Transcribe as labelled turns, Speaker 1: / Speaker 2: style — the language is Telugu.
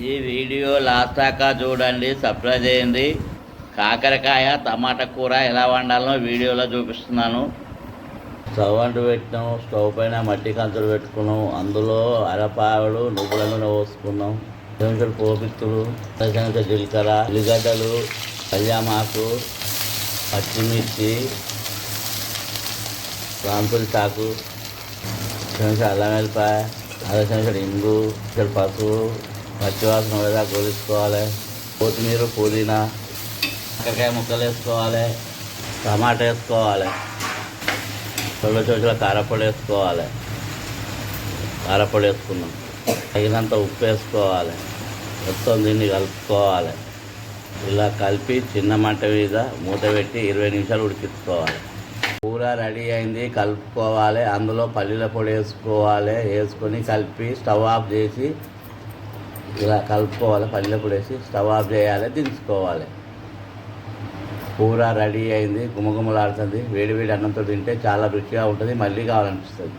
Speaker 1: ఈ వీడియో లాస్ట్ దాకా చూడండి, సబ్స్క్రైబ్ చేయండి. కాకరకాయ టమాటా కూర ఎలా వండాలో వీడియోలో చూపిస్తున్నాను. స్టవ్ అంటూ పెట్టినాం. స్టవ్ పైన మట్టి కంచులు పెట్టుకున్నాం. అందులో అరపావడు నువ్వుల నూనె పోసుకున్నాం. చెంచాడు పోపిత్తులు, చెంచా జీలకర్ర, ఉల్లిగడ్డలు, కళ్యామాకు, పచ్చిమిర్చి, రాంపుల్ చాకు, చెంచా అల్లం వెల్లిపాయ, చెంచాడు ఇంగు, పసుపు, పచ్చివాసన వేదా కోసుకోవాలి. కొత్తిమీర, పుదీనా, కాకరకాయ ముక్కలు వేసుకోవాలి. టమాటా వేసుకోవాలి. రెండు చెంచాల కారపొడి వేసుకోవాలి. కారపొడి వేసుకున్నాం. తగినంత ఉప్పు వేసుకోవాలి. మొత్తం దీన్ని కలుపుకోవాలి. ఇలా కలిపి చిన్న మంట మీద మూత పెట్టి 20 నిమిషాలు ఉడికించుకోవాలి. కూర రెడీ అయింది, కలుపుకోవాలి. అందులో పల్లీల పొడి వేసుకోవాలి. వేసుకొని కలిపి స్టవ్ ఆఫ్ చేసి ఇలా కలుపుకోవాలి. పల్లీల పొడి వేసి స్టవ్ ఆఫ్ చేయాలి, దించుకోవాలి. కూర రెడీ అయింది, గుమగుమలాడుతుంది. వేడి వేడి అన్నంతో తింటే చాలా రుచిగా ఉంటుంది, మళ్ళీ కావాలనిపిస్తుంది.